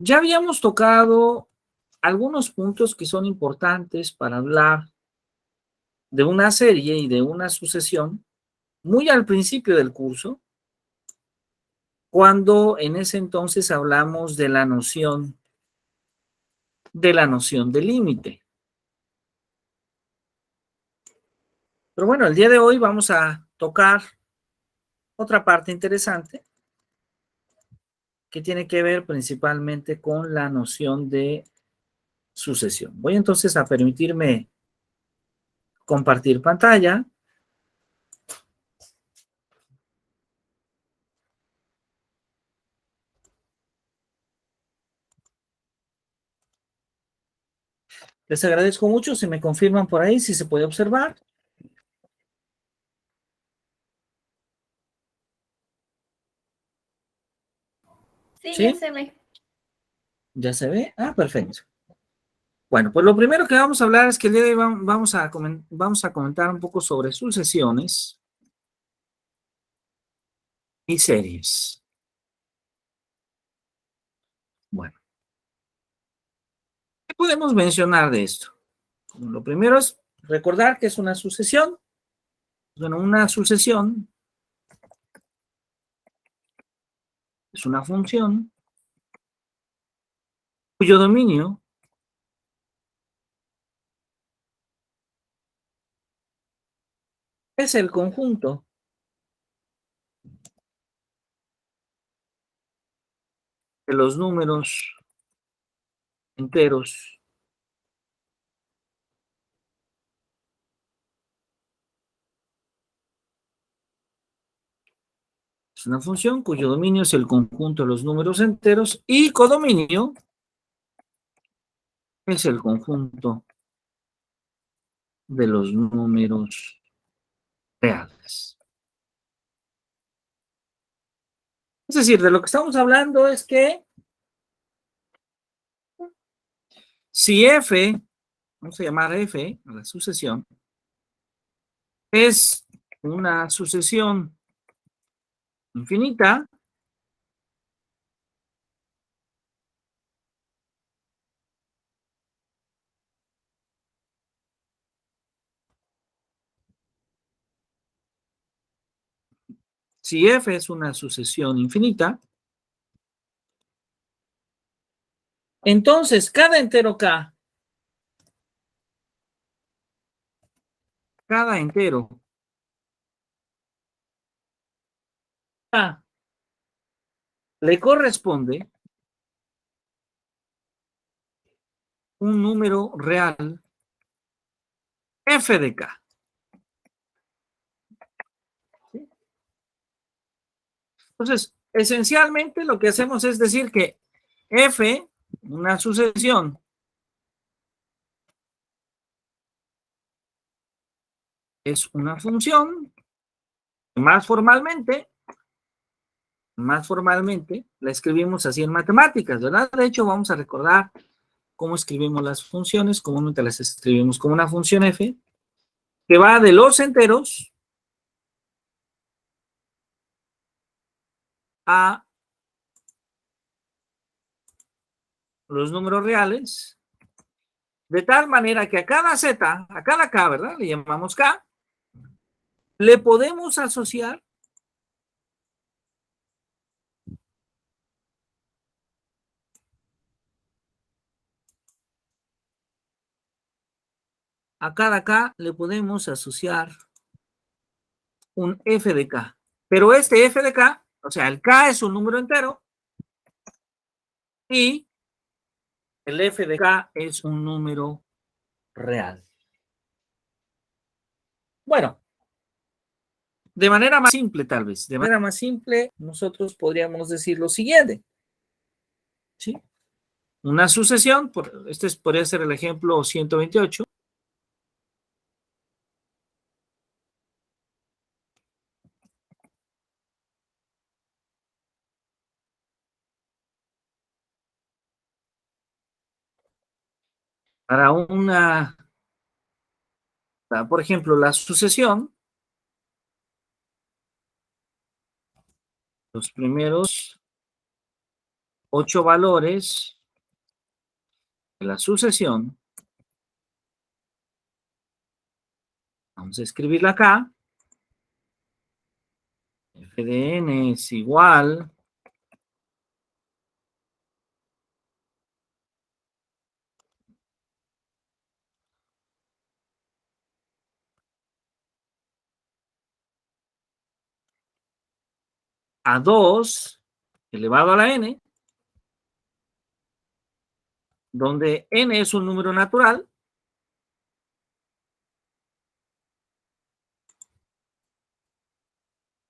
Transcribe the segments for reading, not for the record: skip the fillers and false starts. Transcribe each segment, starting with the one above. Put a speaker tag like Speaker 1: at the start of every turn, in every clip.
Speaker 1: Ya habíamos tocado algunos puntos que son importantes para hablar de una serie y de una sucesión muy al principio del curso, cuando en ese entonces hablamos de la noción de límite. Pero bueno, el día de hoy vamos a tocar otra parte interesante que tiene que ver principalmente con la noción de sucesión. Voy entonces a permitirme compartir pantalla. Les agradezco mucho si me confirman por ahí, si se puede observar.
Speaker 2: Sí, ya
Speaker 1: ¿Sí?
Speaker 2: se ve.
Speaker 1: ¿Ya se ve? Ah, perfecto. Bueno, pues lo primero que vamos a hablar es que el día de hoy vamos a comentar un poco sobre sucesiones y series. Bueno, ¿qué podemos mencionar de esto? Lo primero es recordar que es una sucesión. Bueno, una sucesión es una función cuyo dominio es el conjunto de los números enteros es una función cuyo dominio es el conjunto de los números enteros y codominio es el conjunto de los números reales. Es decir, de lo que estamos hablando es que si f, vamos a llamar f, la sucesión, es una sucesión infinita, si f es una sucesión infinita, entonces cada entero k, cada entero k le corresponde un número real f de k. Entonces, esencialmente lo que hacemos es decir que f, una sucesión, es una función, más formalmente, la escribimos así en matemáticas, ¿verdad? De hecho, vamos a recordar cómo escribimos las funciones. Comúnmente las escribimos como una función f, que va de los enteros a los números reales, de tal manera que a cada z, a cada k, ¿verdad? Le llamamos k, le podemos asociar a cada k le podemos asociar un f de k. Pero este f de k, o sea, el k es un número entero y el f de k es un número real. Bueno, de manera más simple tal vez, de manera más simple nosotros podríamos decir lo siguiente, ¿sí? Una sucesión, este podría ser el ejemplo 128. Para por ejemplo, la sucesión, los primeros 8 valores de la sucesión. Vamos a escribirla acá. F de n es igual a 2 elevado a la n, donde n es un número natural.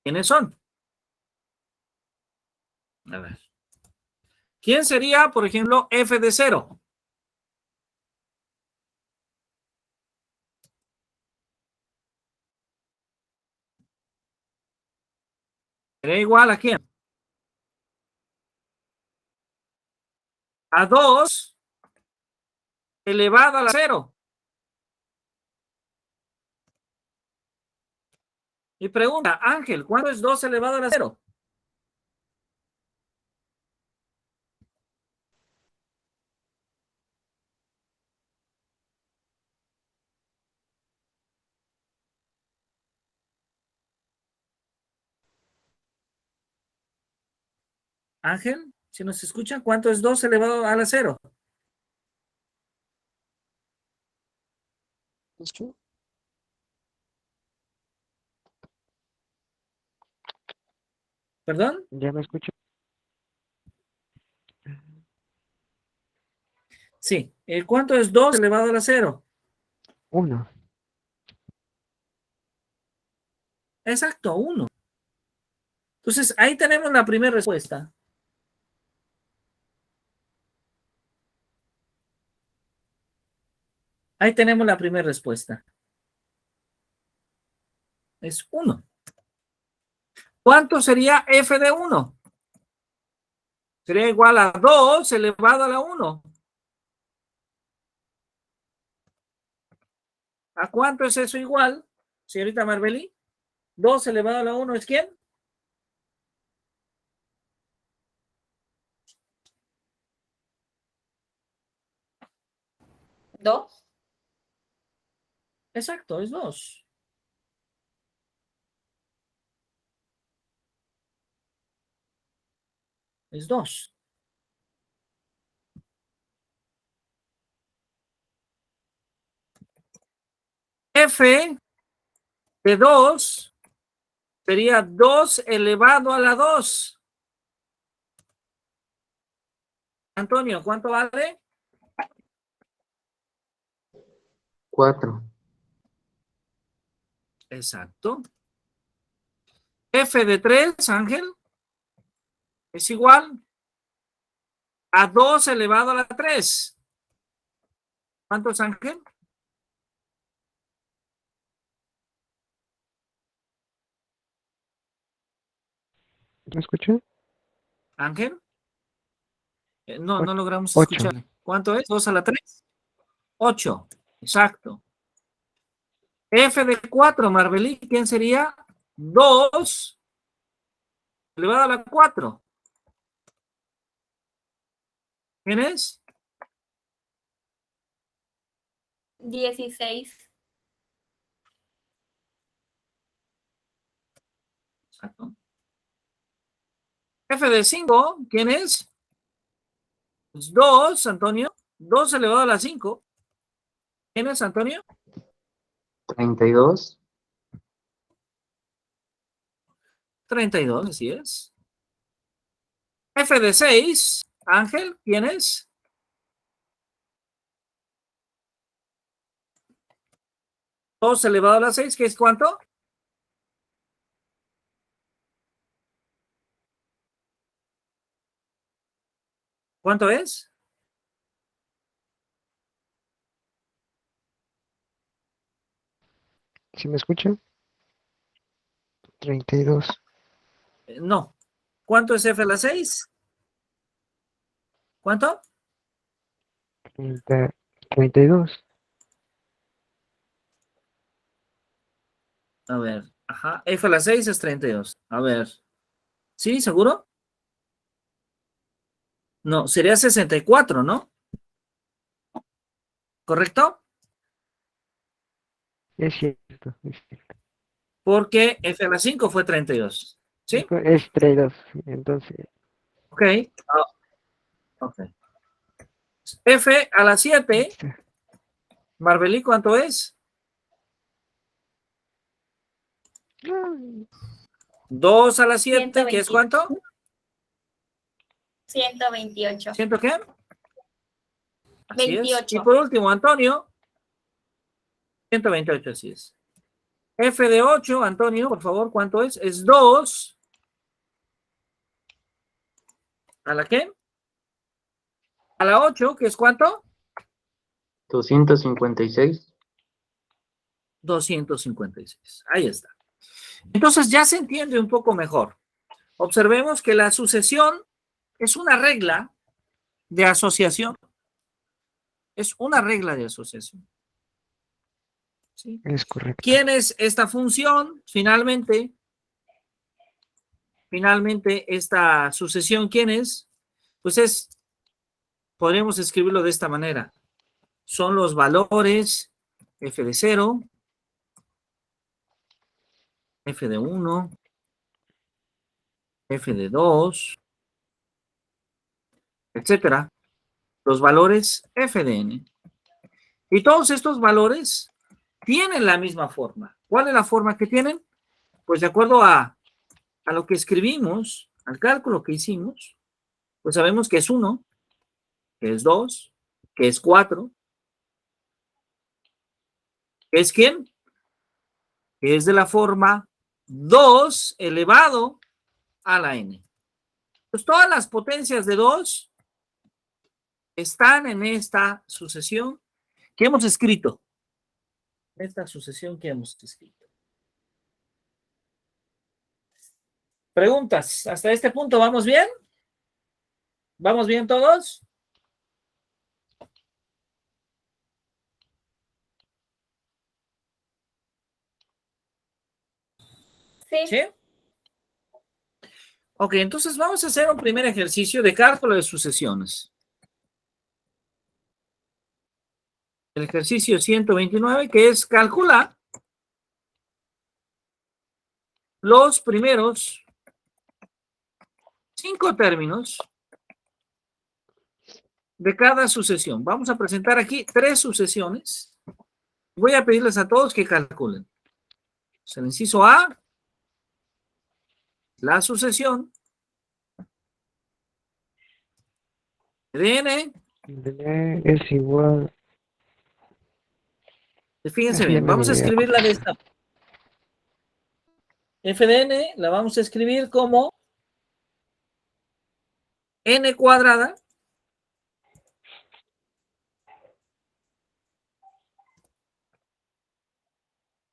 Speaker 1: ¿Quiénes son? A ver. ¿Quién sería, por ejemplo, f de 0? ¿Será igual a quién? A 2 elevado a la 0. Y pregunta, Ángel, ¿cuánto es 2 elevado a la 0? Ángel, si nos escuchan, ¿cuánto es 2 elevado a la 0?
Speaker 2: ¿Escucho?
Speaker 1: ¿Perdón?
Speaker 2: ¿Ya me escucho?
Speaker 1: Sí. ¿Cuánto es 2 elevado a la 0?
Speaker 2: 1.
Speaker 1: Exacto, 1. Entonces, ahí tenemos la primera respuesta. Ahí tenemos la primera respuesta. Es 1. ¿Cuánto sería f de 1? Sería igual a 2 elevado a la 1. ¿A cuánto es eso igual, señorita Marbeli? 2 elevado a la 1 es ¿quién?
Speaker 3: 2.
Speaker 1: Exacto, es 2. Es 2. F de 2 sería 2 elevado a la 2. Antonio, ¿cuánto vale?
Speaker 2: 4.
Speaker 1: Exacto. F de 3, Ángel, es igual a 2 elevado a la 3. ¿Cuánto es, Ángel?
Speaker 2: ¿Me escucho?
Speaker 1: Ángel. No, no logramos
Speaker 2: 8.
Speaker 1: escucharle. ¿Cuánto es? 2 a la 3. 8. Exacto. F de 4, Marbelí, ¿quién sería? 2 elevado a la 4. ¿Quién es?
Speaker 3: 16.
Speaker 1: Exacto. F de 5, ¿quién es? 2, Antonio. 2 elevado a la 5. ¿Quién es, Antonio?
Speaker 2: 32.
Speaker 1: 32, así es. F de 6, Ángel, ¿quién es? 2 elevado a la 6, ¿qué es cuánto? ¿Cuánto es?
Speaker 2: ¿Sí me escucha? 32.
Speaker 1: No. ¿Cuánto es F a la 6? ¿Cuánto?
Speaker 2: 32.
Speaker 1: A ver, ajá. F a la 6 es 32. A ver. ¿Sí, seguro? No, sería 64, ¿no? ¿Correcto?
Speaker 2: Es cierto.
Speaker 1: Porque f a la 5 fue 32. ¿Sí?
Speaker 2: Es 32. Entonces,
Speaker 1: Ok. Ah, ok. F a la 7, Marbelí, ¿cuánto es? 2 a la 7, ¿qué es cuánto?
Speaker 3: 128.
Speaker 1: ¿Ciento qué? Así es.
Speaker 3: 28.
Speaker 1: Y por último, Antonio, 128, así es. F de 8, Antonio, por favor, ¿cuánto es? Es 2. ¿A la qué? A la 8, ¿qué es cuánto?
Speaker 2: 256.
Speaker 1: 256. Ahí está. Entonces ya se entiende un poco mejor. Observemos que la sucesión es una regla de asociación. Es una regla de asociación. ¿Sí?
Speaker 2: Es correcto.
Speaker 1: ¿Quién es esta función? Finalmente, esta sucesión, ¿quién es? Pues es, podríamos escribirlo de esta manera. Son los valores f de 0, f de 1, f de 2, etcétera. Los valores f de n. Y todos estos valores tienen la misma forma. ¿Cuál es la forma que tienen? Pues de acuerdo a lo que escribimos, al cálculo que hicimos, pues sabemos que es 1, que es 2, que es 4, que es ¿quién? Que es de la forma 2 elevado a la n. Pues todas las potencias de 2 están en esta sucesión que hemos escrito. Esta sucesión que hemos escrito. Preguntas. ¿Hasta este punto vamos bien? ¿Vamos bien todos?
Speaker 3: Sí.
Speaker 1: ¿Sí? Ok, entonces vamos a hacer un primer ejercicio de cálculo de sucesiones. El ejercicio 129, que es calcular los primeros 5 términos de cada sucesión. Vamos a presentar aquí 3 sucesiones. Voy a pedirles a todos que calculen. El inciso A, la sucesión de n.
Speaker 2: Es igual.
Speaker 1: Fíjense
Speaker 2: Así ya
Speaker 1: bien,
Speaker 2: me
Speaker 1: vamos a
Speaker 2: olvidé.
Speaker 1: escribirla de esta. F de n la vamos a escribir como n cuadrada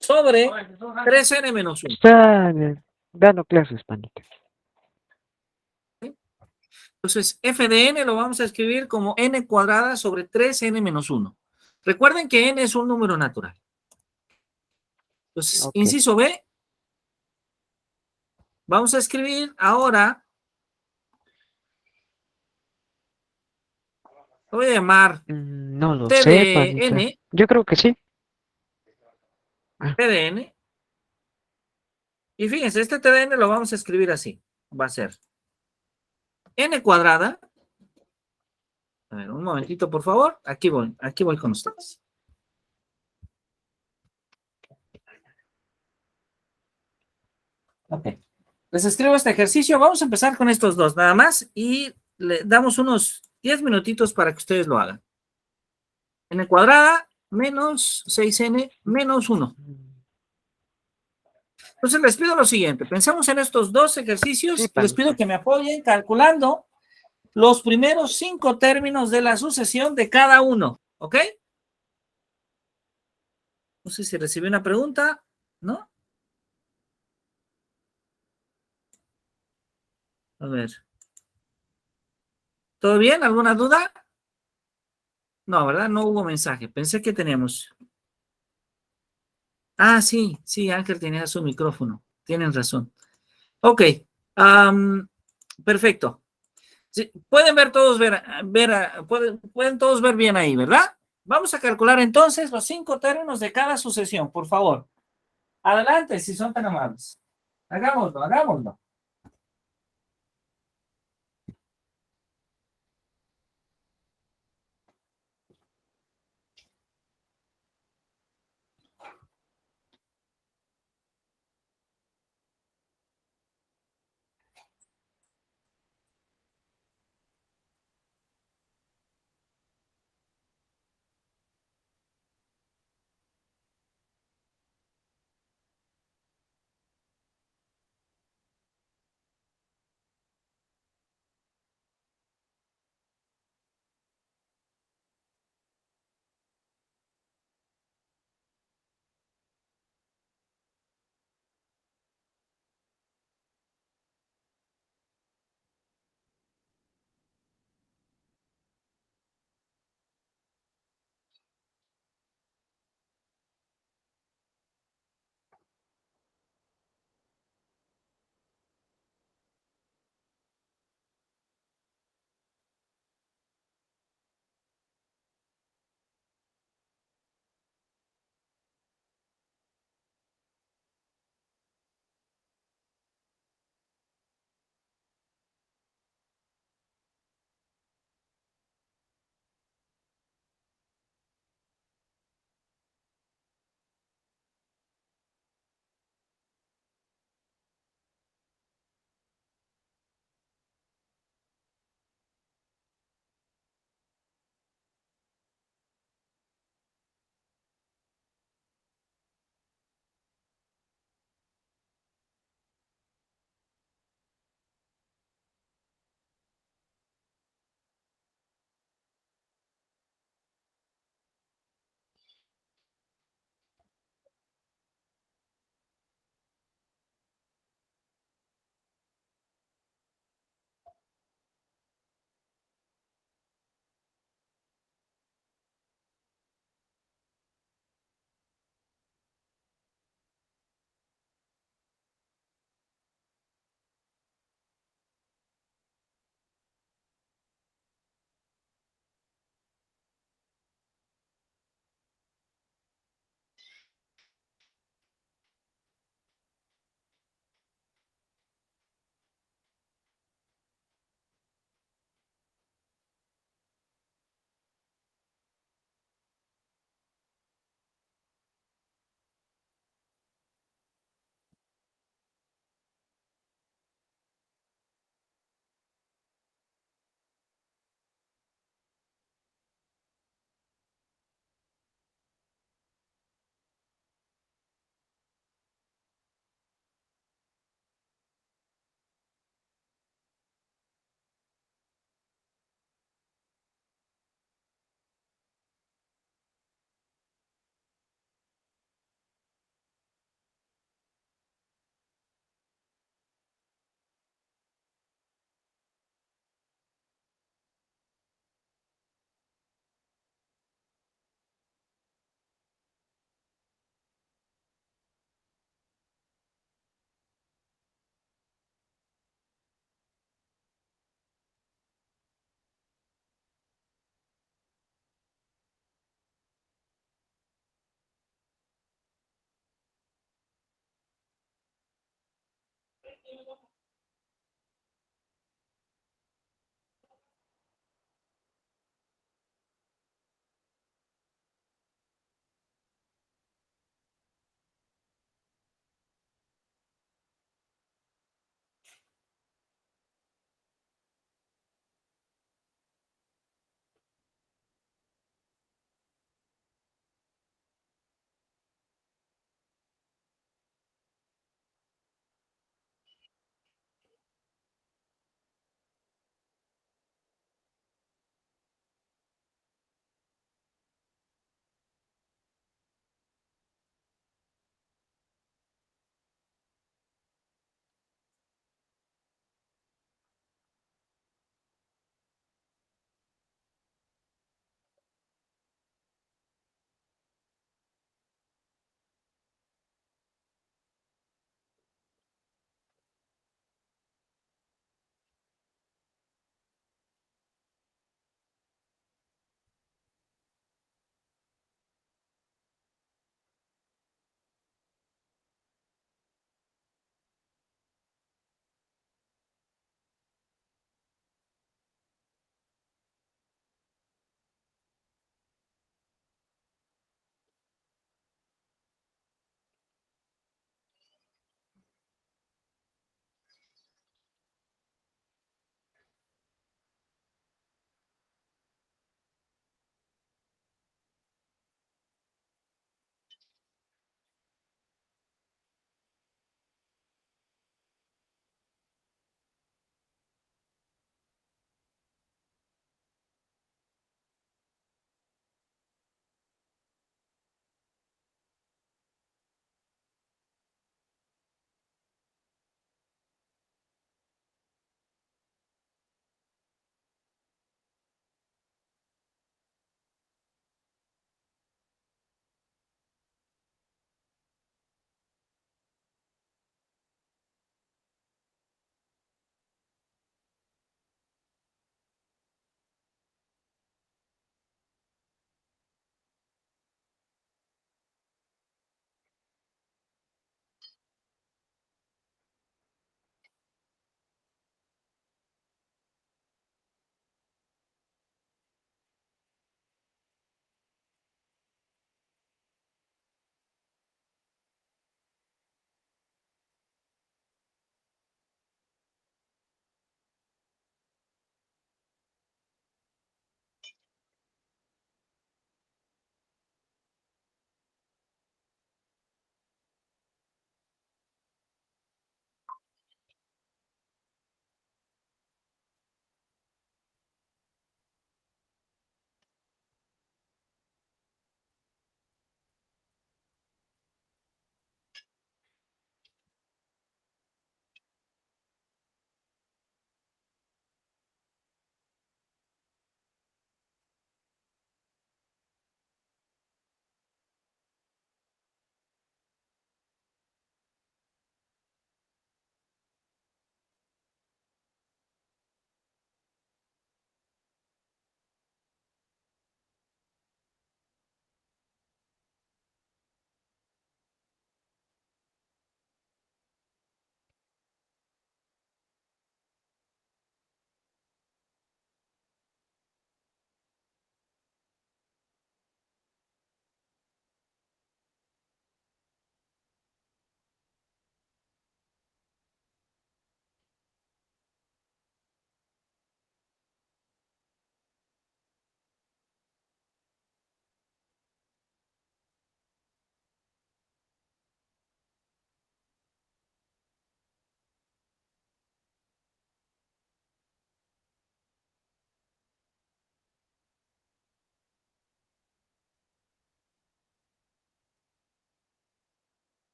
Speaker 1: sobre 3n menos 1.
Speaker 2: Están dando clases, panita.
Speaker 1: Entonces, f de n lo vamos a escribir como n cuadrada sobre 3n menos 1. Recuerden que n es un número natural. Entonces,
Speaker 2: Ok.
Speaker 1: inciso B, vamos a escribir ahora, lo voy a llamar
Speaker 2: No lo
Speaker 1: t
Speaker 2: sé,
Speaker 1: de
Speaker 2: panita.
Speaker 1: n,
Speaker 2: Yo creo que sí.
Speaker 1: t de n, y fíjense, este t de n lo vamos a escribir así. Va a ser n cuadrada. A ver, un momentito, por favor. Aquí voy con ustedes. Ok. Les escribo este ejercicio. Vamos a empezar con estos dos nada más y le damos unos 10 minutitos para que ustedes lo hagan. N cuadrada menos 6n menos 1. Entonces les pido lo siguiente. Pensamos en estos dos ejercicios
Speaker 2: Sí,
Speaker 1: y les
Speaker 2: panita.
Speaker 1: pido que me apoyen calculando los primeros 5 términos de la sucesión de cada uno. ¿Ok? No sé si recibí una pregunta, ¿no? A ver. ¿Todo bien? ¿Alguna duda? No, ¿verdad? No hubo mensaje. Pensé que teníamos. Ah, sí, Ángel tenía su micrófono. Tienen razón. Ok, perfecto. Sí, pueden ver todos pueden todos ver bien ahí, ¿verdad? Vamos a calcular entonces los 5 términos de cada sucesión, por favor. Adelante, si son tan amables. Hagámoslo, hagámoslo.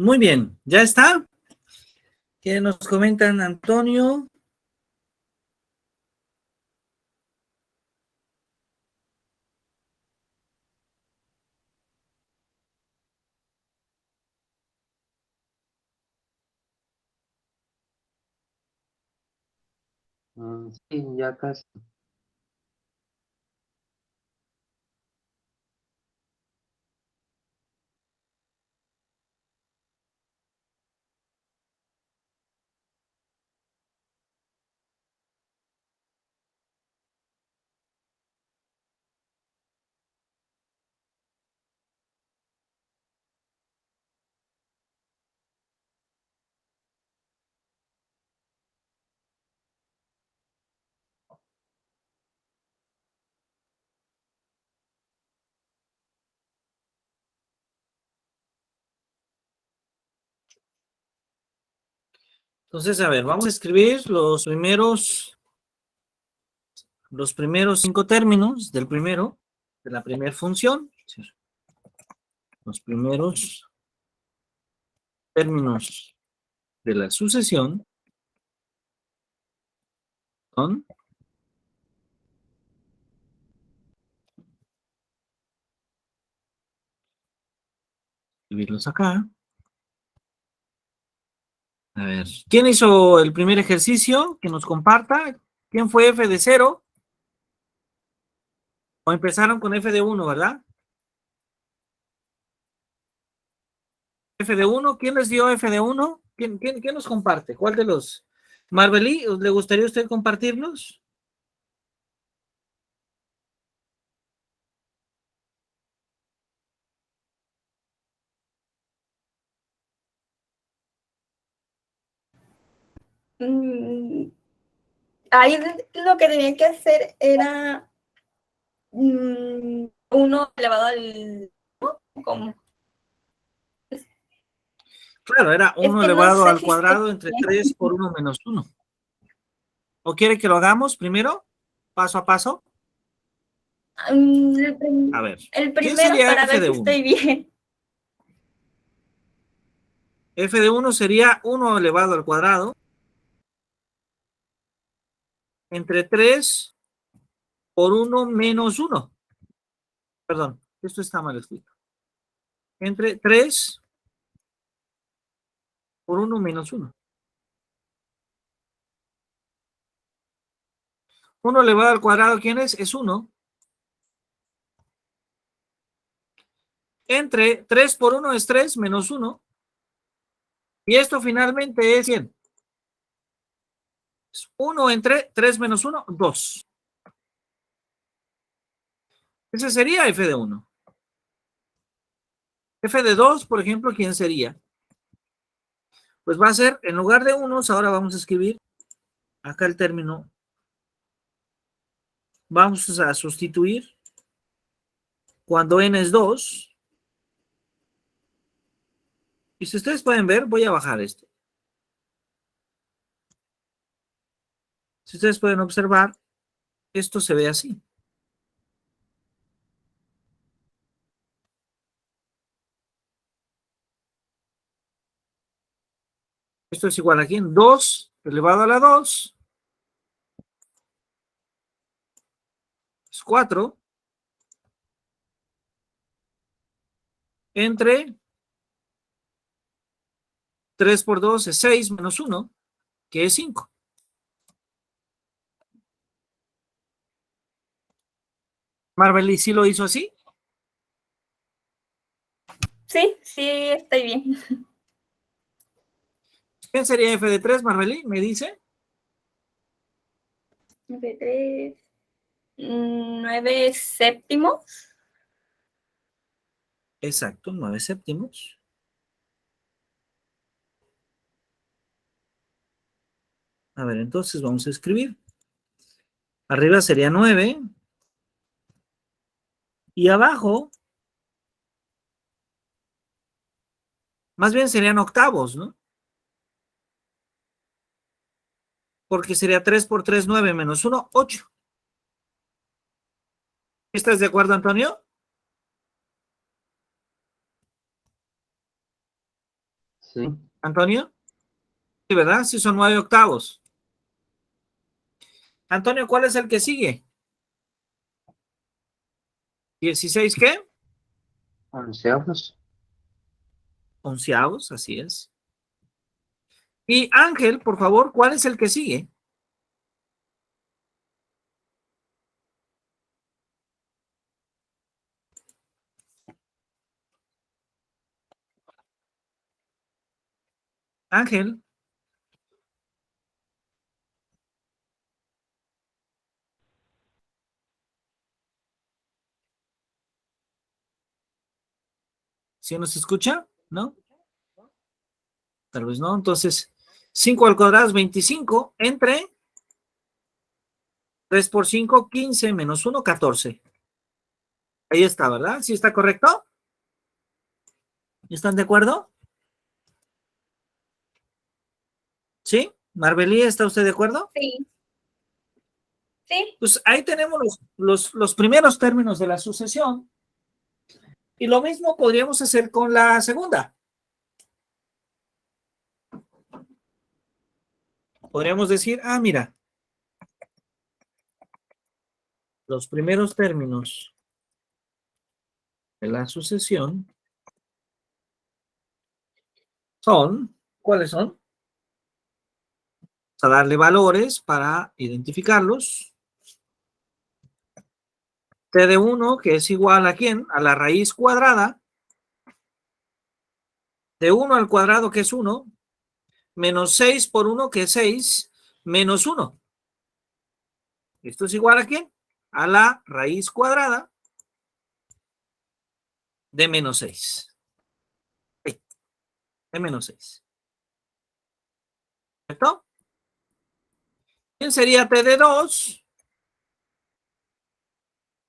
Speaker 1: Muy bien, ¿ya está? ¿Qué nos comentan, Antonio?
Speaker 2: Sí, ya casi.
Speaker 1: Entonces, a ver, vamos a escribir los primeros 5 términos del primero, de la primera función. Los primeros términos de la sucesión son, escribirlos acá. A ver, ¿quién hizo el primer ejercicio? Que nos comparta. ¿Quién fue f de 0? O empezaron con f de 1, ¿verdad? F de 1, ¿quién les dio f de 1? ¿Quién nos comparte? ¿Cuál de los? Marbelí, ¿le gustaría a usted compartirnos?
Speaker 3: Mm, ahí lo que tenía que hacer era 1 elevado al... ¿Cómo?
Speaker 1: Claro, era
Speaker 3: Es
Speaker 1: 1
Speaker 3: que no
Speaker 1: elevado
Speaker 3: sé
Speaker 1: al
Speaker 3: si estoy
Speaker 1: cuadrado entre
Speaker 3: bien.
Speaker 1: 3 por 1 menos 1. ¿O quiere que lo hagamos primero? Paso a paso. A ver,
Speaker 3: El
Speaker 1: ¿quién
Speaker 3: primero
Speaker 1: sería
Speaker 3: para
Speaker 1: f
Speaker 3: ver
Speaker 1: de
Speaker 3: si
Speaker 1: 1?
Speaker 3: estoy bien.
Speaker 1: F de 1 sería 1 elevado al cuadrado entre 3 por 1 menos 1. Perdón, esto está mal escrito. Entre 3 por 1 menos 1. 1 elevado al cuadrado, ¿quién es? Es 1. Entre 3 por 1 es 3 menos 1. Y esto finalmente es 100. 1 entre 3 menos 1, 2. Ese sería f de 1. F de 2, por ejemplo, ¿quién sería? Pues va a ser, en lugar de unos, ahora vamos a escribir acá el término. Vamos a sustituir cuando n es 2. Y si ustedes pueden ver, voy a bajar esto. Si ustedes pueden observar, esto se ve así. Esto es igual a ¿quién? 2 elevado a la 2 es 4 entre 3 por 2 es 6 menos 1, que es 5. Marvel, ¿sí lo hizo así?
Speaker 3: Sí, sí, estoy bien.
Speaker 1: ¿Quién sería f de 3, Marvelí? ¿Me dice?
Speaker 3: 9 9 séptimos.
Speaker 1: Exacto, 9 séptimos. A ver, entonces vamos a escribir. Arriba sería 9. Y abajo, más bien serían octavos, ¿no? Porque sería 3 por 3, 9 menos 1, 8. ¿Estás de acuerdo, Antonio?
Speaker 4: Sí.
Speaker 1: ¿Antonio? Sí, ¿verdad? Sí, son 9/8. Antonio, ¿cuál es el que sigue? ¿16 qué?
Speaker 4: Onceavos.
Speaker 1: Onceavos, así es. Y Ángel, por favor, ¿cuál es el que sigue? Ángel. ¿Sí nos escucha? ¿No? Tal vez no. Entonces, 5 al cuadrado es 25 entre 3 por 5, 15 menos 1, 14. Ahí está, ¿verdad? ¿Sí está correcto? ¿Están de acuerdo? ¿Sí? Marbelí, ¿está usted de acuerdo?
Speaker 3: Sí. Sí.
Speaker 1: Pues ahí tenemos los primeros términos de la sucesión. Y lo mismo podríamos hacer con la segunda. Podríamos decir, mira, los primeros términos de la sucesión son, ¿cuáles son? Vamos a darle valores para identificarlos. T de 1, que es igual ¿a quién? A la raíz cuadrada de 1 al cuadrado, que es 1, menos 6 por 1, que es 6, menos 1. ¿Esto es igual a quién? A la raíz cuadrada de menos 6. De menos 6. ¿Cierto? ¿Quién sería T de 2?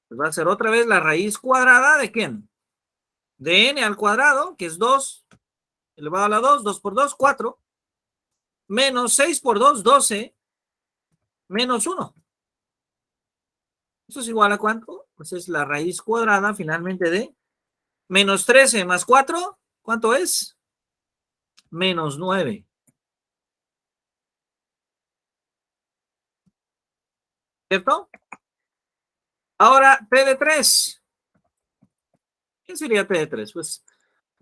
Speaker 1: Pues va a ser otra vez la raíz cuadrada ¿de quién? De n al cuadrado, que es 2 elevado a la 2, 2 por 2, 4, menos 6 por 2, 12, menos 1. ¿Esto es igual a cuánto? Pues es la raíz cuadrada finalmente de menos 13 más 4, ¿cuánto es? Menos 9. ¿Cierto? Ahora, T de 3. ¿Qué sería T de 3? Pues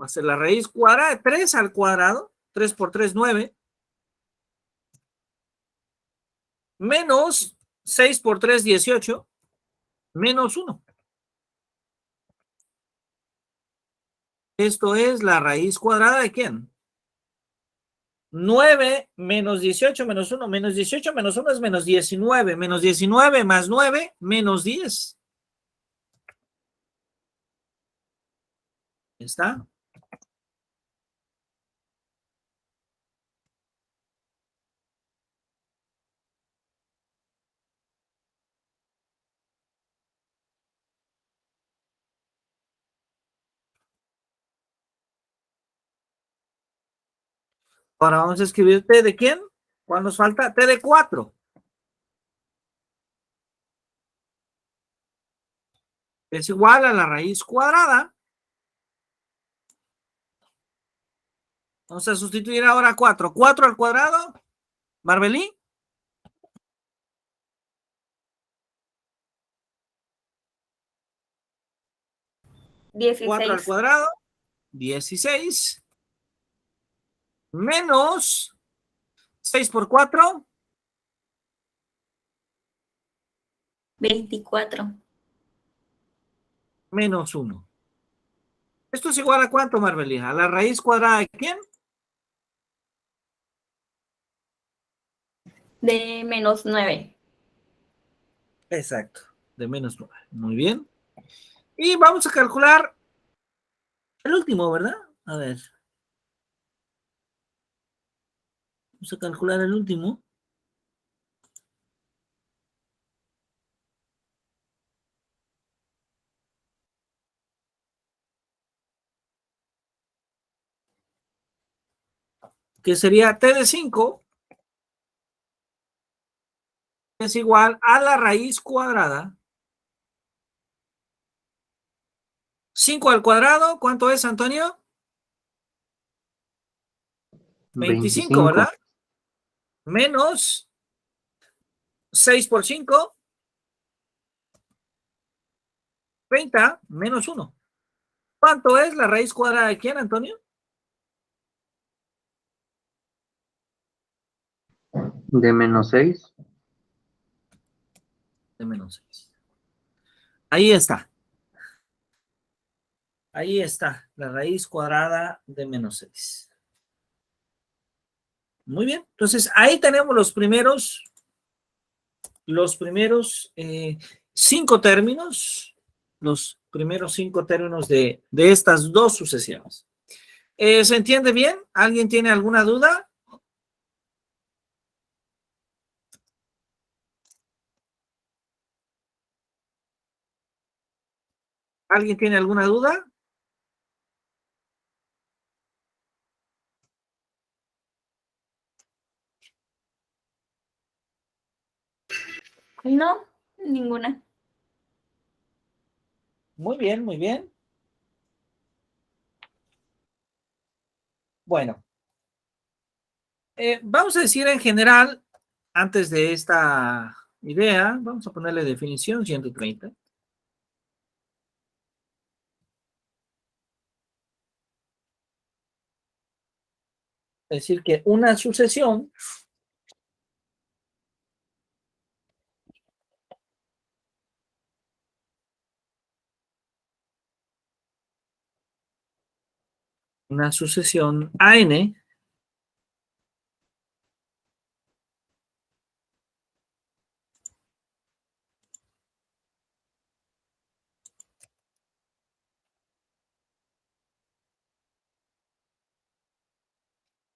Speaker 1: va a ser la raíz cuadrada de 3 al cuadrado. 3 por 3, 9. Menos 6 por 3, 18. Menos 1. Esto es la raíz cuadrada ¿de quién? 9 menos 18 menos 1. Menos 18 menos 1 es menos 19. Menos 19 más 9, menos 10. ¿Está? Ahora vamos a escribir T de quién. ¿Cuál nos falta? T de 4. Es igual a la raíz cuadrada. Vamos a sustituir ahora 4. 4 al cuadrado. Marbelí. 4 al
Speaker 3: 16.
Speaker 1: cuadrado. 16. Menos 6 por 4.
Speaker 3: 24.
Speaker 1: Menos 1. ¿Esto es igual a cuánto, Marbelí? ¿A la raíz cuadrada de quién?
Speaker 3: De menos 9.
Speaker 1: Exacto. De menos 9. Muy bien. Y vamos a calcular el último, ¿verdad? A ver. Vamos a calcular el último. Que sería T de 5. Es igual a la raíz cuadrada. 5 al cuadrado, ¿cuánto es, Antonio? 25, ¿verdad? Menos 6 por 5, 30, menos 1. ¿Cuánto es la raíz cuadrada de quién, Antonio?
Speaker 4: De menos 6.
Speaker 1: De menos 6. Ahí está. Ahí está, la raíz cuadrada de menos 6. Muy bien, entonces ahí tenemos los primeros 5 términos, los primeros 5 términos de estas dos sucesiones. ¿Se entiende bien? ¿Alguien tiene alguna duda? ¿Alguien tiene alguna duda?
Speaker 3: No, ninguna.
Speaker 1: Muy bien, muy bien. Bueno, vamos a decir en general, antes de esta idea, vamos a ponerle definición 130. Es decir, que una sucesión AN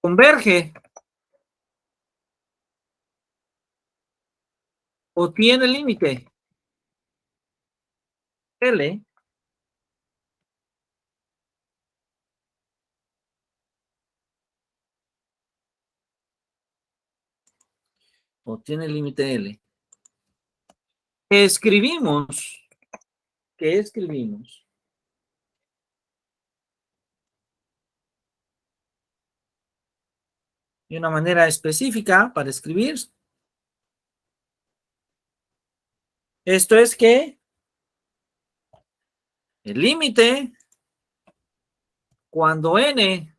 Speaker 1: converge o tiene límite L o tiene límite L. Escribimos, que escribimos de una manera específica para escribir. Esto es que el límite cuando n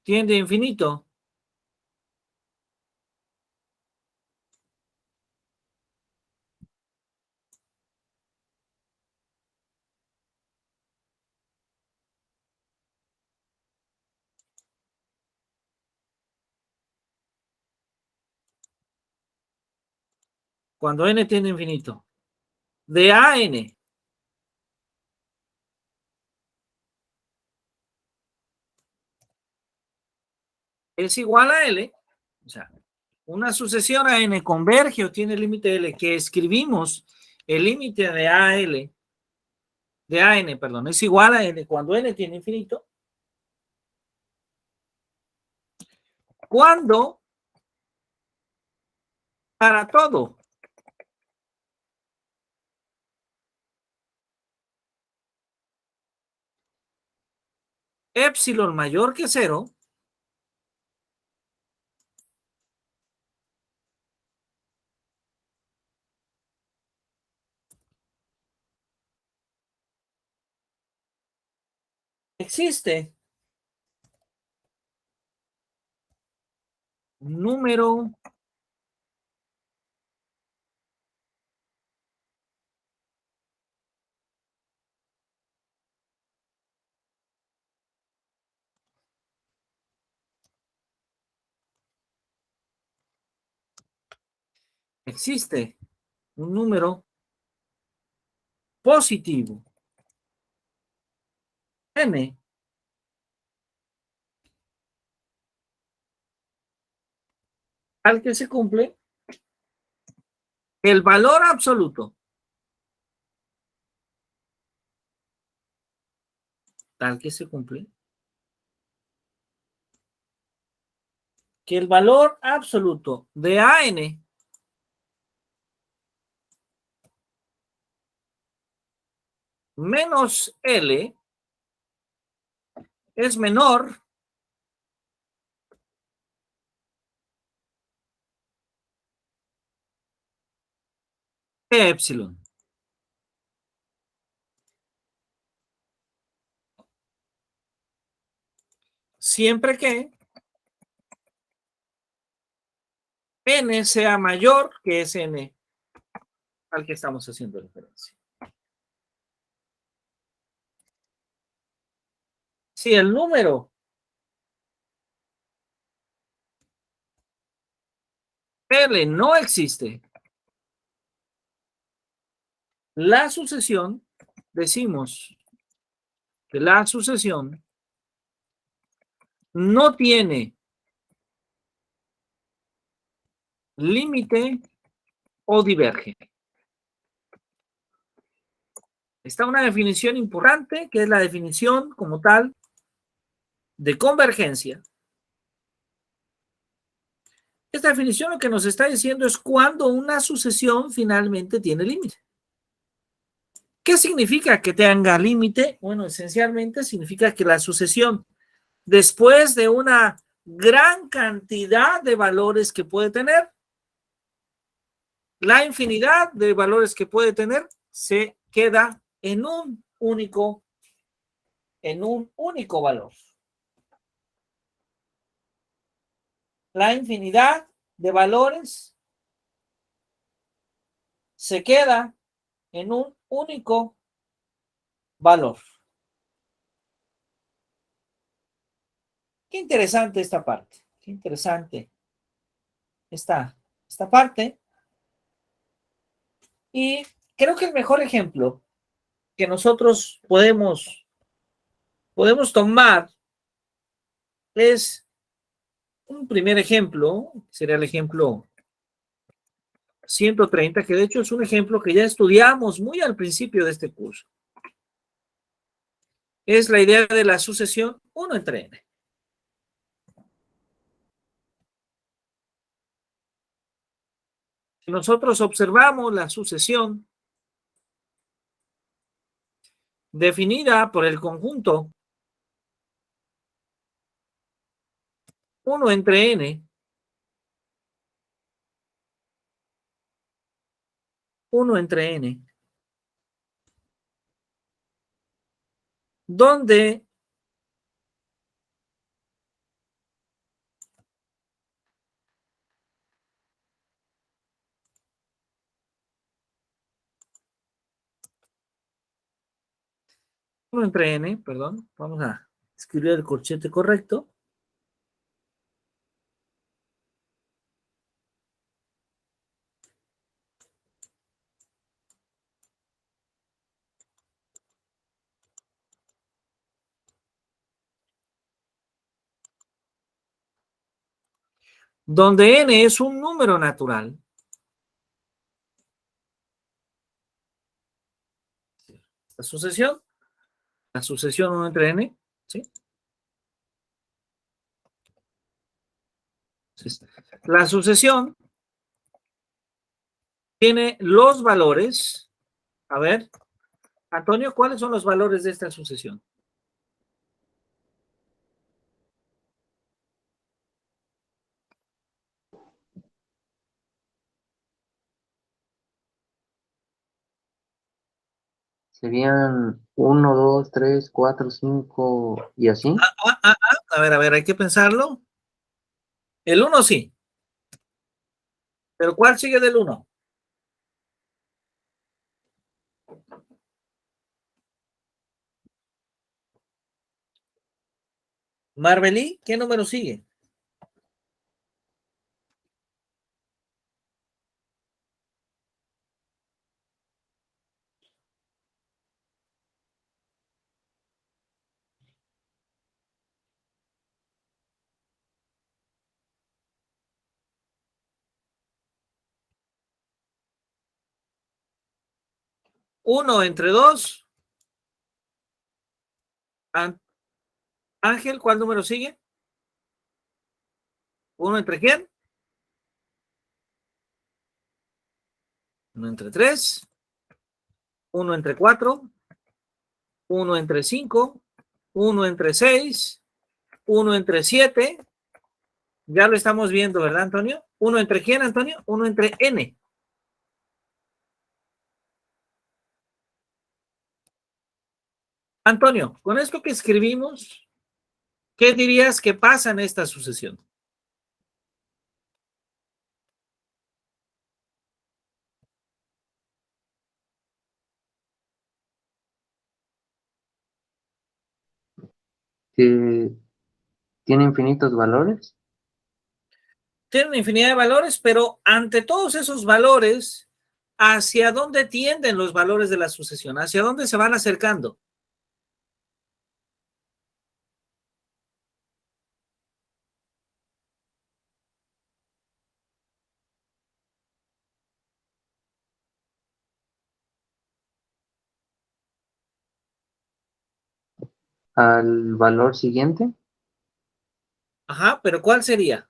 Speaker 1: tiende a infinito cuando n tiende a infinito de AN es igual a L, o sea, una sucesión AN converge o tiene límite L que escribimos el límite de AN, perdón, es igual a N cuando N tiene infinito, cuando para todo epsilon mayor que 0, existe un número existe un número positivo n al que se cumple el valor absoluto tal que se cumple que el valor absoluto de AN menos L es menor que epsilon. Siempre que n sea mayor que ese n al que estamos haciendo referencia. Si el número L no existe, la sucesión, decimos que la sucesión no tiene límite o diverge. Está una definición importante, que es la definición como tal de convergencia. Esta definición lo que nos está diciendo es cuando una sucesión finalmente tiene límite. ¿Qué significa que tenga límite? Bueno, esencialmente significa que la sucesión, después de una gran cantidad de valores que puede tener, la infinidad de valores que puede tener, se queda en un único valor. La infinidad de valores se queda en un único valor. Qué interesante esta parte. Qué interesante esta parte. Y creo que el mejor ejemplo que nosotros podemos tomar es un primer ejemplo, sería el ejemplo 130, que de hecho es un ejemplo que ya estudiamos muy al principio de este curso. Es la idea de la sucesión 1 entre n. Si nosotros observamos la sucesión definida por el conjunto 1 entre n, 1 entre n, donde uno entre n, perdón, vamos a escribir el corchete correcto. Donde n es un número natural. La sucesión 1 entre n, ¿sí? La sucesión tiene los valores. A ver, Antonio, ¿cuáles son los valores de esta sucesión?
Speaker 4: Serían 1, 2, 3, 4, 5 y así.
Speaker 1: A ver, hay que pensarlo. El 1 sí. ¿Pero cuál sigue del 1? Marbelí, ¿qué número sigue? Uno entre 2. Ángel, ¿cuál número sigue? ¿Uno entre quién? 1 entre 3. 1 entre 4. 1 entre 5. 1 entre 6, 1 entre 7. Ya lo estamos viendo, ¿verdad, Antonio? ¿1 entre quién, Antonio? 1 entre n. Antonio, con esto que escribimos, ¿qué dirías que pasa en esta sucesión?
Speaker 4: Que tiene infinitos valores.
Speaker 1: Tiene una infinidad de valores, pero ante todos esos valores, ¿hacia dónde tienden los valores de la sucesión? ¿Hacia dónde se van acercando?
Speaker 4: Al valor siguiente
Speaker 1: Ajá, pero ¿cuál sería?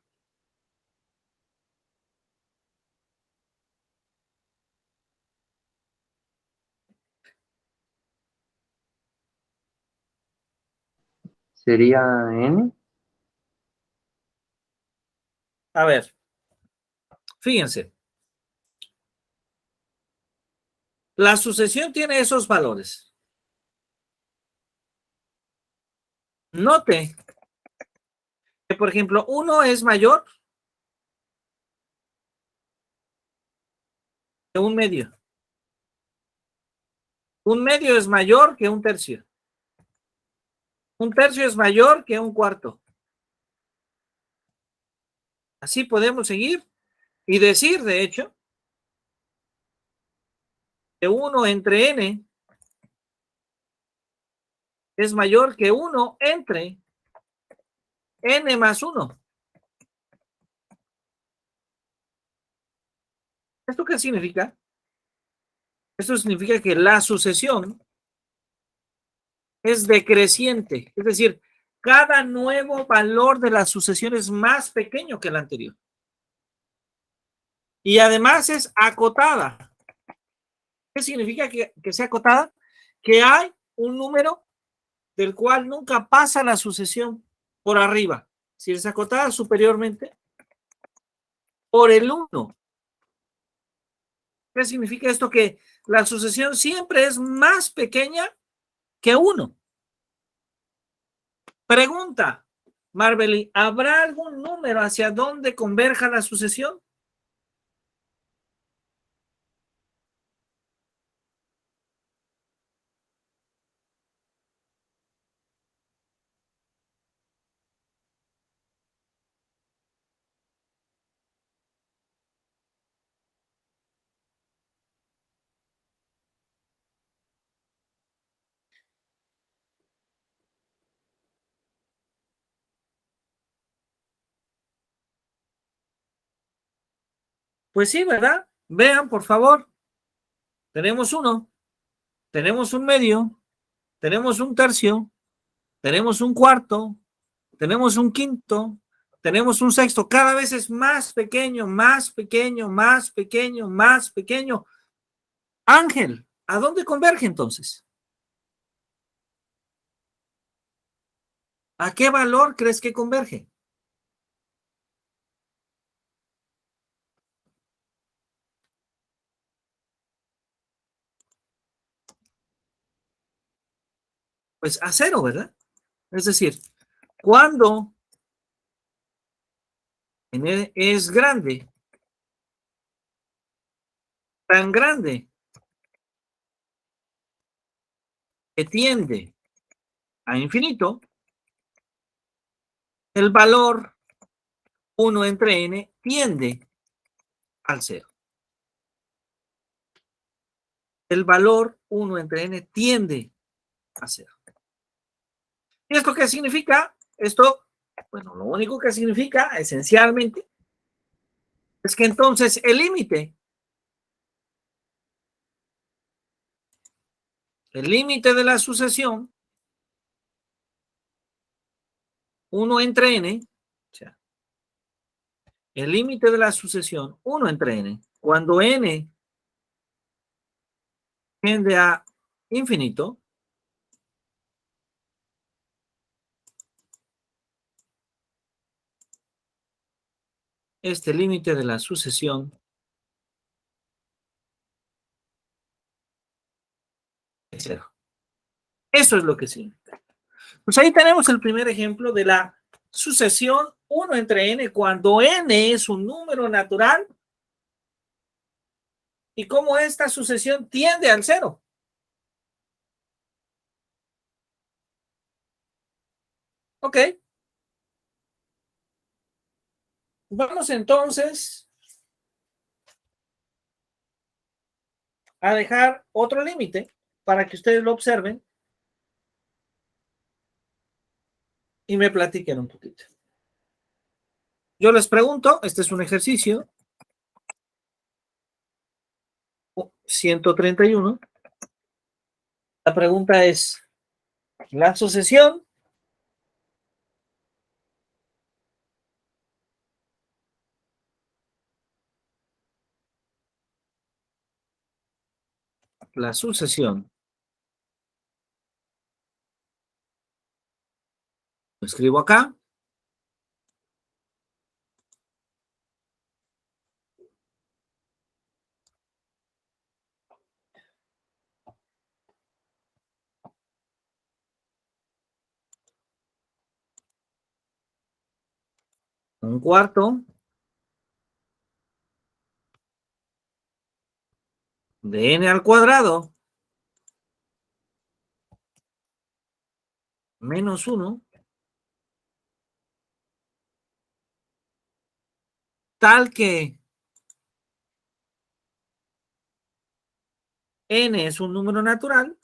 Speaker 4: sería n.
Speaker 1: A ver, fíjense. La sucesión tiene esos valores. Note que, por ejemplo, 1 es mayor que un medio. Un medio es mayor que un tercio. Un tercio es mayor que un cuarto. Así podemos seguir y decir, de hecho, que 1 entre n es mayor que 1 entre n más 1. ¿Esto qué significa? Esto significa que la sucesión es decreciente, es decir, cada nuevo valor de la sucesión es más pequeño que el anterior. Y además es acotada. ¿Qué significa que sea acotada? Que hay un número del cual nunca pasa la sucesión por arriba. Si es acotada superiormente por el 1. ¿Qué significa esto? Que la sucesión siempre es más pequeña que 1. Pregunta, Marvely, ¿habrá algún número hacia donde converja la sucesión? Pues sí, ¿verdad? Vean, por favor. Tenemos 1, tenemos un medio, tenemos un tercio, tenemos un cuarto, tenemos un quinto, tenemos un sexto. Cada vez es más pequeño, más pequeño, más pequeño, más pequeño. Ángel, ¿a dónde converge entonces? ¿A qué valor crees que converge? Pues a 0, ¿verdad? Es decir, cuando n es grande, tan grande, que tiende a infinito, el valor 1 entre n tiende al 0. El valor 1 entre n tiende a 0. ¿Y esto qué significa? Esto, bueno, lo único que significa esencialmente es que entonces el límite de la sucesión 1 entre n, o sea, el límite de la sucesión 1 entre n, cuando n tiende a infinito, este límite de la sucesión es cero. Eso es lo que significa. Pues ahí tenemos el primer ejemplo de la sucesión 1 entre n cuando n es un número natural y cómo esta sucesión tiende al cero. Ok. Vamos entonces a dejar otro límite para que ustedes lo observen y me platiquen un poquito. Yo les pregunto, este es un ejercicio 131. La pregunta es, la sucesión lo escribo acá, un cuarto de n al cuadrado menos 1, tal que n es un número natural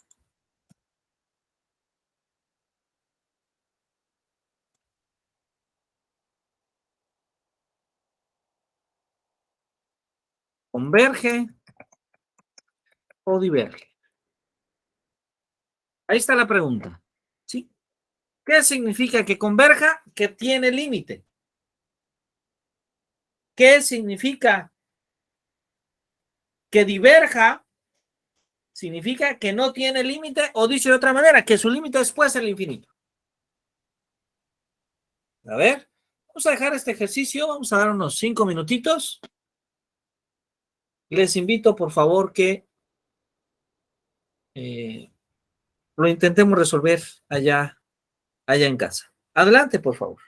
Speaker 1: converge o diverge. Ahí está la pregunta. ¿Sí? ¿Qué significa que converja? Que tiene límite. ¿Qué significa que diverja? Significa que no tiene límite, o dicho de otra manera, que su límite es pues el infinito. A ver, vamos a dejar este ejercicio, vamos a dar unos 5 minutitos. Les invito, por favor, que lo intentemos resolver allá en casa. Adelante, por favor.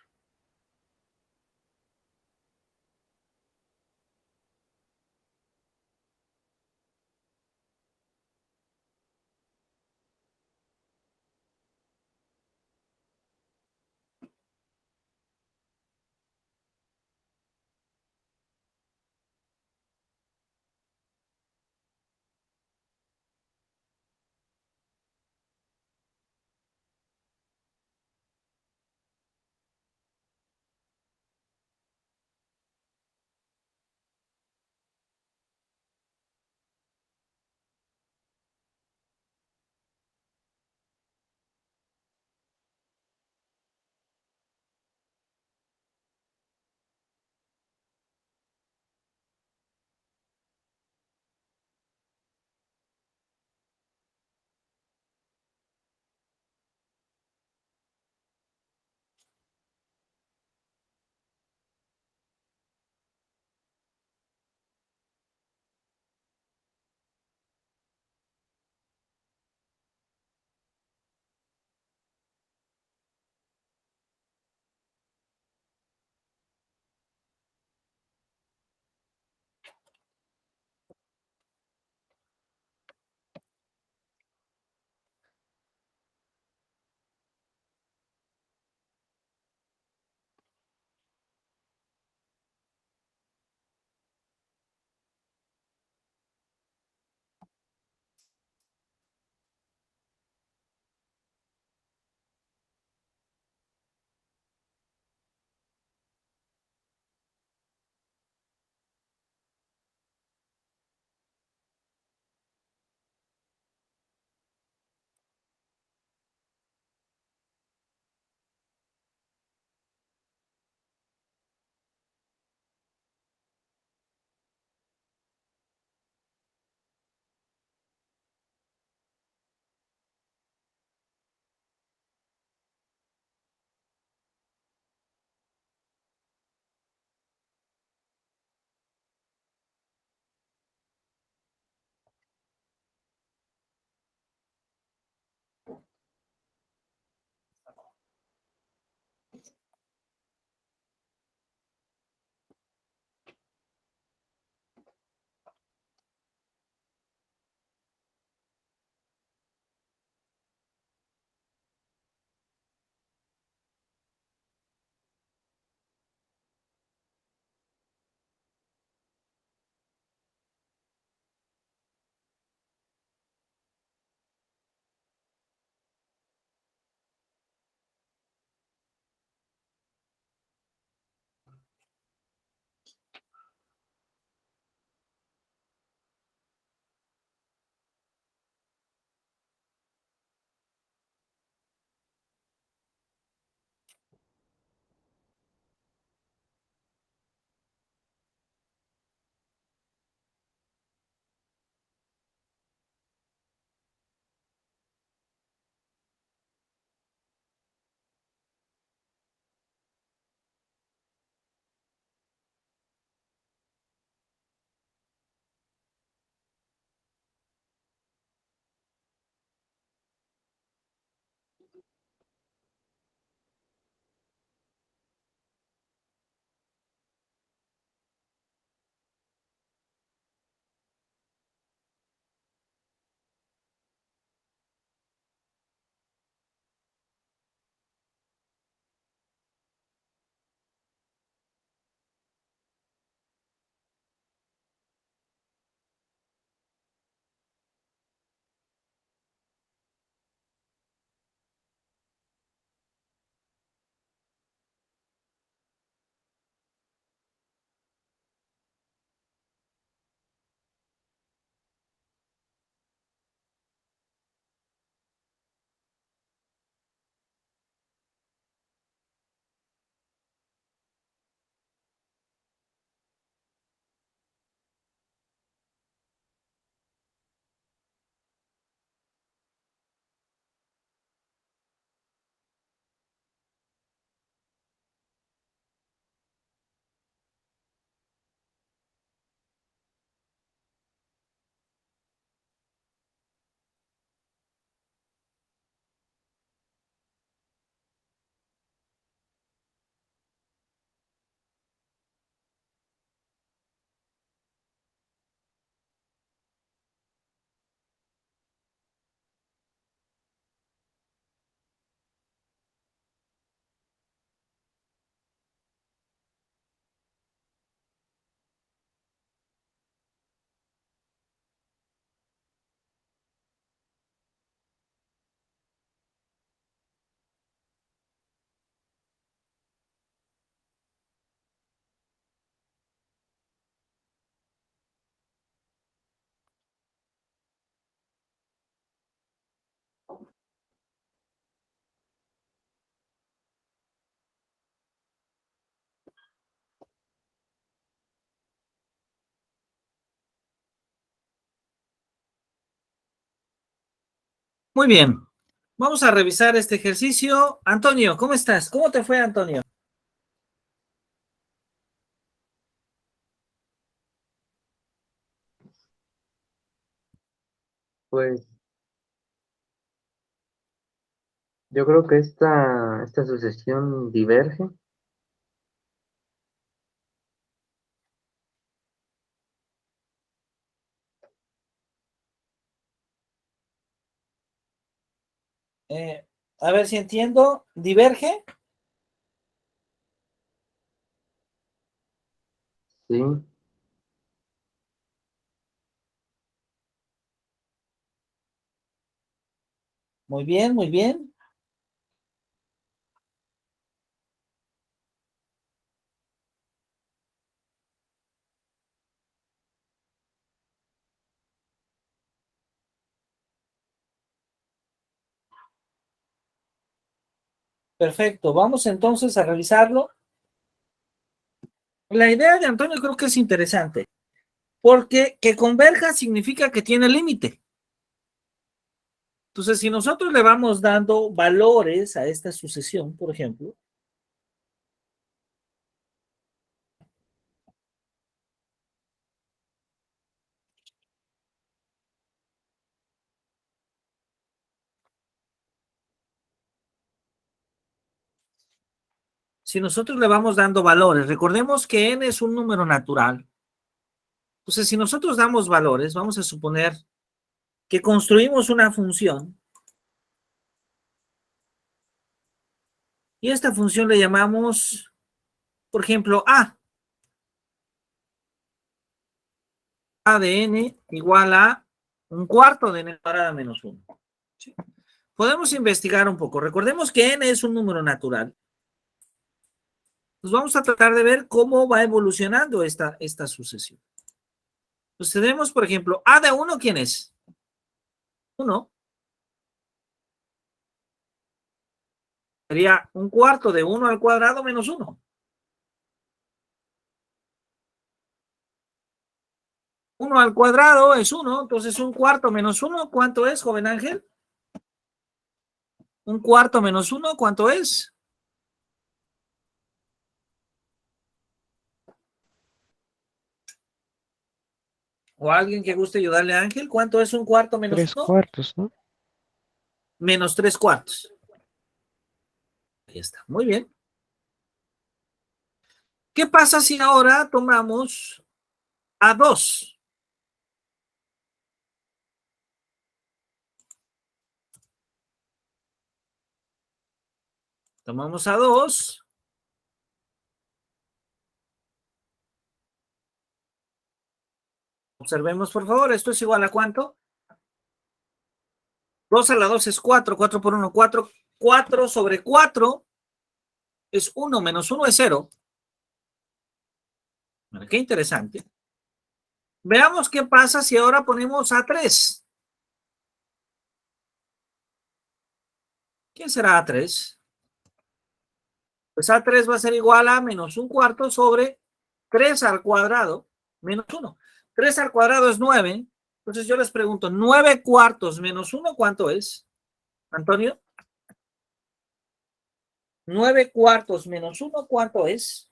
Speaker 1: Muy bien. Vamos a revisar este ejercicio. Antonio, ¿cómo estás? ¿Cómo te fue, Antonio?
Speaker 4: Pues yo creo que esta sucesión diverge.
Speaker 1: Eh, a ver si entiendo. ¿Diverge?
Speaker 4: Sí,
Speaker 1: Muy bien, muy bien. Perfecto. Vamos entonces a revisarlo. La idea de Antonio creo que es interesante, porque que converja significa que tiene límite. Entonces, si nosotros le vamos dando valores a esta sucesión, por ejemplo, si nosotros le vamos dando valores, recordemos que n es un número natural. Entonces, si nosotros damos valores, vamos a suponer que construimos una función y esta función le llamamos, por ejemplo, A de n igual a un cuarto de n cuadrada menos 1. ¿Sí? Podemos investigar un poco. Recordemos que n es un número natural. Pues vamos a tratar de ver cómo va evolucionando esta sucesión. Pues tenemos, por ejemplo, A de 1, ¿quién es? 1. Sería un cuarto de 1 al cuadrado menos 1. 1 al cuadrado es 1, entonces un cuarto menos 1, ¿cuánto es, joven Ángel? Un cuarto menos 1, ¿cuánto es? O alguien que guste ayudarle a Ángel, ¿cuánto es un cuarto menos
Speaker 2: 3
Speaker 1: 1?
Speaker 2: cuartos, ¿no?
Speaker 1: Menos 3 cuartos. Ahí está, muy bien. ¿Qué pasa si ahora tomamos a 2? Tomamos a 2. Observemos, por favor, esto es igual a ¿cuánto? 2 a la 2 es 4, 4 por 1, 4. 4 sobre 4 es 1, menos 1 es 0. Bueno, qué interesante. Veamos qué pasa si ahora ponemos a 3. ¿Quién será A3? Pues A3 va a ser igual a menos un cuarto sobre 3 al cuadrado menos 1. 3 al cuadrado es 9. Entonces yo les pregunto, 9 cuartos menos 1, ¿cuánto es? Antonio, 9 cuartos menos 1, ¿cuánto es?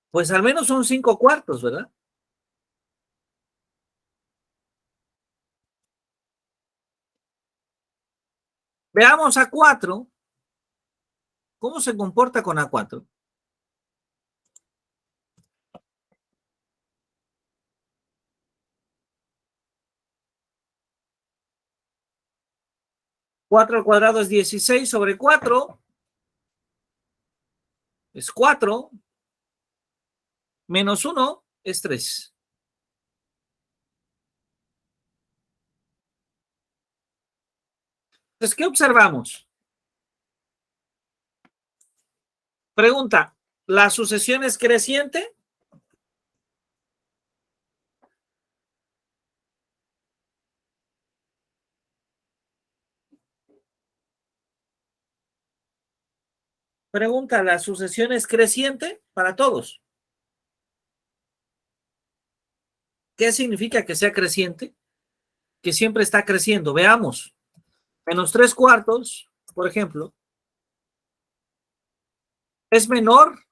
Speaker 1: Pues al menos son 5 cuartos, ¿verdad? Veamos a 4. ¿Cómo se comporta con A4? 4 al cuadrado es 16 sobre 4. Es 4. Menos 1 es 3. Entonces, ¿qué observamos? Pregunta, ¿la sucesión es creciente? Pregunta, ¿la sucesión es creciente? Para todos. ¿Qué significa que sea creciente? Que siempre está creciendo. Veamos. Menos 3/4, por ejemplo, ¿es menor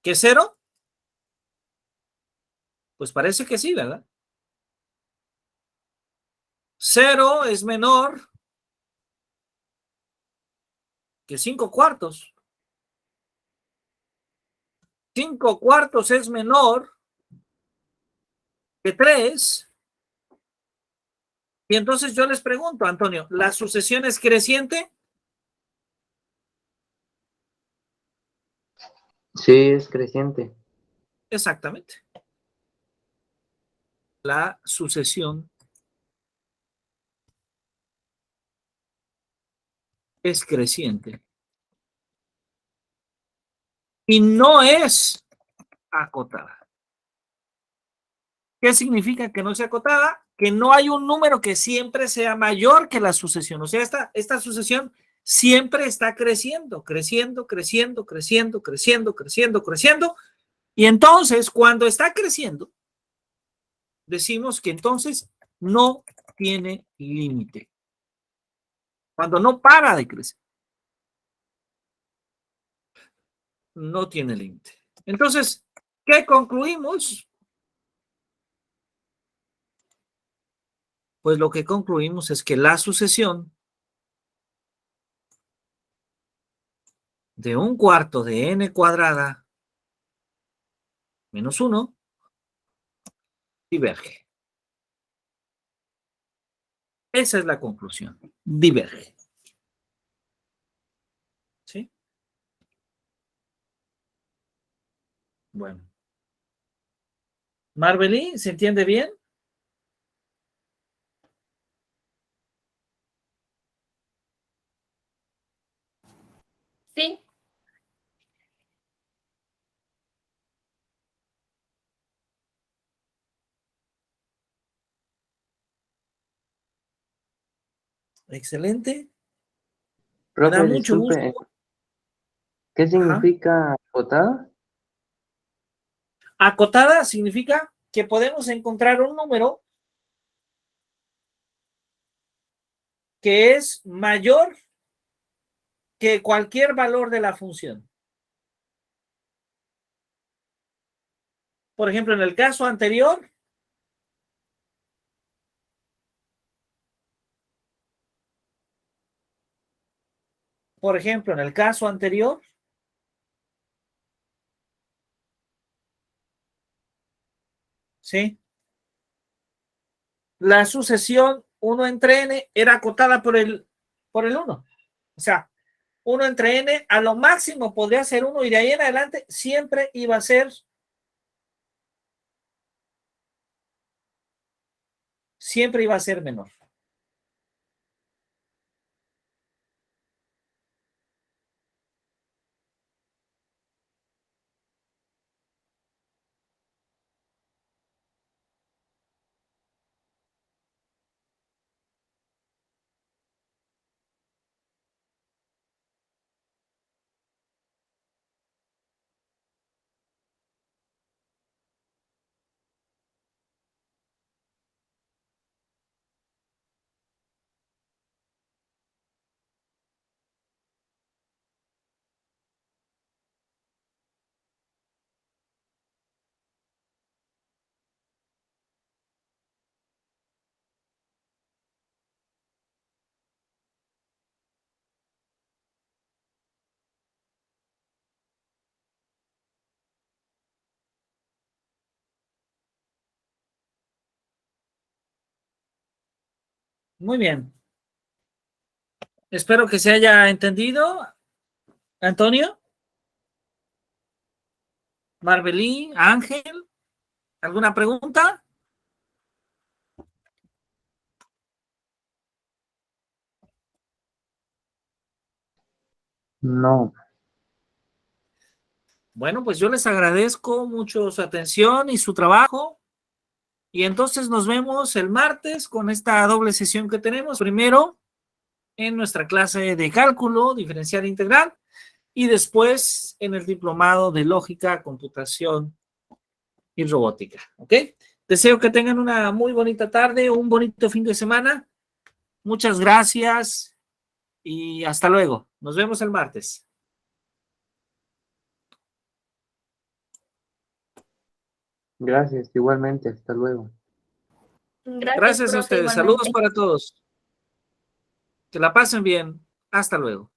Speaker 1: que 0? Pues parece que sí, ¿verdad? 0 es menor que 5/4. 5/4 es menor que 3. Y entonces yo les pregunto, Antonio, ¿la sucesión es creciente?
Speaker 4: Sí, es creciente.
Speaker 1: Exactamente. La sucesión es creciente. Y no es acotada. ¿Qué significa que no sea acotada? Que no hay un número que siempre sea mayor que la sucesión. O sea, esta sucesión siempre está creciendo, creciendo, creciendo, creciendo, creciendo, creciendo, creciendo. Y entonces, cuando está creciendo, decimos que entonces no tiene límite. Cuando no para de crecer, no tiene límite. Entonces, ¿qué concluimos? Pues lo que concluimos es que la sucesión de 1/4 de n cuadrada menos 1 diverge. Esa es la conclusión. Diverge. ¿Sí? Bueno. Marbelí, ¿se entiende bien?
Speaker 3: Sí,
Speaker 1: Excelente. Me da
Speaker 4: Profe,
Speaker 1: mucho gusto.
Speaker 4: disculpe, ¿qué
Speaker 1: Ajá.
Speaker 4: significa acotada?
Speaker 1: Acotada significa que podemos encontrar un número que es mayor que cualquier valor de la función. Por ejemplo, en el caso anterior, ¿sí? La sucesión 1 entre n era acotada por el 1. O sea, 1 entre n a lo máximo podría ser 1 y de ahí en adelante siempre iba a ser menor. Muy bien. Espero que se haya entendido. Antonio, Marbelí, Ángel, ¿alguna pregunta?
Speaker 4: No.
Speaker 1: Bueno, pues yo les agradezco mucho su atención y su trabajo. Y entonces nos vemos el martes con esta doble sesión que tenemos. Primero, en nuestra clase de cálculo diferencial integral y después en el diplomado de lógica, computación y robótica. ¿Ok? Deseo que tengan una muy bonita tarde, un bonito fin de semana. Muchas gracias y hasta luego. Nos vemos el martes.
Speaker 4: Gracias, igualmente, hasta luego.
Speaker 1: Gracias a
Speaker 3: profe,
Speaker 1: ustedes. Saludos
Speaker 3: igualmente.
Speaker 1: para todos. Que la pasen bien. Hasta luego.